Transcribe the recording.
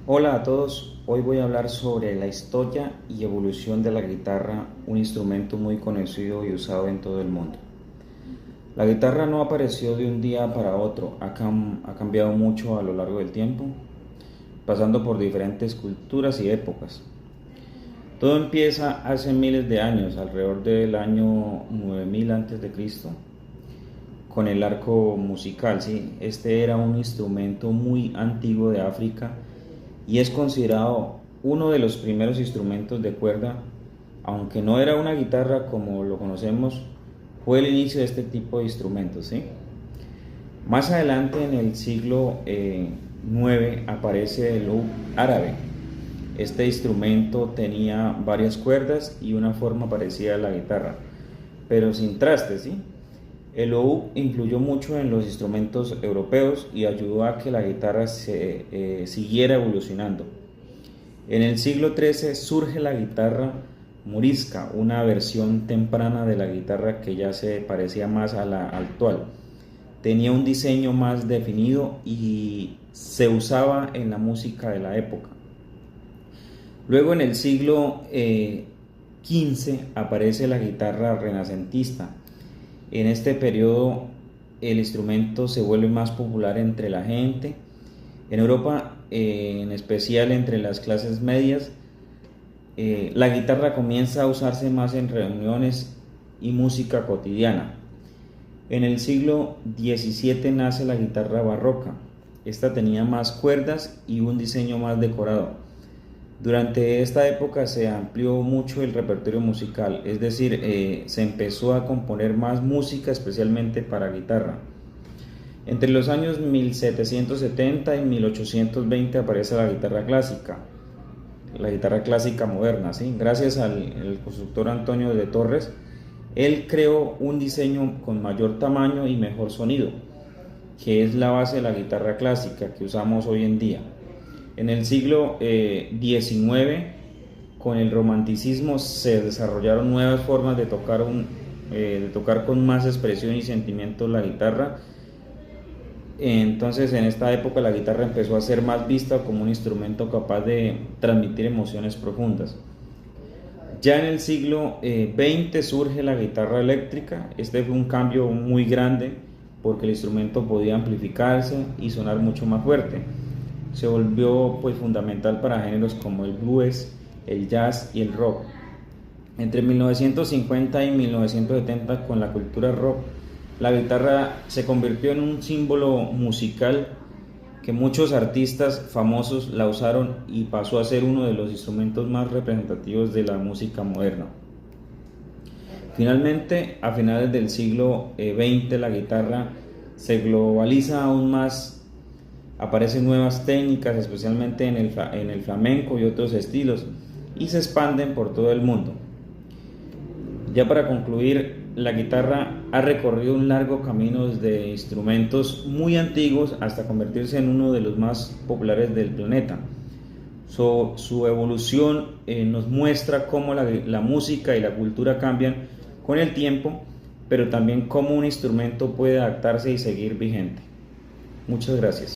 Hola a todos, hoy voy a hablar sobre la historia y evolución de la guitarra, un instrumento muy conocido y usado en todo el mundo. La guitarra no apareció de un día para otro, ha cambiado mucho a lo largo del tiempo, pasando por diferentes culturas y épocas. Todo empieza hace miles de años, alrededor del año 9000 a.C., con el arco musical. ¿Sí? Este era un instrumento muy antiguo de África y es considerado uno de los primeros instrumentos de cuerda, aunque no era una guitarra como lo conocemos, fue el inicio de este tipo de instrumentos. ¿Sí? Más adelante, en el siglo IX, aparece el oud árabe. Este instrumento tenía varias cuerdas y una forma parecida a la guitarra, pero sin trastes. ¿Sí? El oud influyó mucho en los instrumentos europeos y ayudó a que la guitarra siguiera evolucionando. En el siglo XIII surge la guitarra morisca, una versión temprana de la guitarra que ya se parecía más a la actual. Tenía un diseño más definido y se usaba en la música de la época. Luego, en el siglo XV, aparece la guitarra renacentista. En este periodo el instrumento se vuelve más popular entre la gente. En Europa, en especial entre las clases medias, la guitarra comienza a usarse más en reuniones y música cotidiana. En el siglo XVII nace la guitarra barroca. Esta tenía más cuerdas y un diseño más decorado. Durante esta época se amplió mucho el repertorio musical, es decir, se empezó a componer más música especialmente para guitarra. Entre los años 1770 y 1820 aparece la guitarra clásica moderna. ¿Sí? Gracias al constructor Antonio de Torres, él creó un diseño con mayor tamaño y mejor sonido, que es la base de la guitarra clásica que usamos hoy en día. En el siglo XIX, con el romanticismo, se desarrollaron nuevas formas de tocar con más expresión y sentimiento la guitarra. Entonces, en esta época la guitarra empezó a ser más vista como un instrumento capaz de transmitir emociones profundas. Ya en el siglo XX surge la guitarra eléctrica. Este fue un cambio muy grande porque el instrumento podía amplificarse y sonar mucho más fuerte. Se volvió pues fundamental para géneros como el blues, el jazz y el rock. Entre 1950 y 1970, con la cultura rock, la guitarra se convirtió en un símbolo musical que muchos artistas famosos la usaron y pasó a ser uno de los instrumentos más representativos de la música moderna. Finalmente, a finales del siglo XX, la guitarra se globaliza aún más. Aparecen nuevas técnicas, especialmente en el flamenco y otros estilos, y se expanden por todo el mundo. Ya para concluir, la guitarra ha recorrido un largo camino desde instrumentos muy antiguos hasta convertirse en uno de los más populares del planeta. Su evolución nos muestra cómo la música y la cultura cambian con el tiempo, pero también cómo un instrumento puede adaptarse y seguir vigente. Muchas gracias.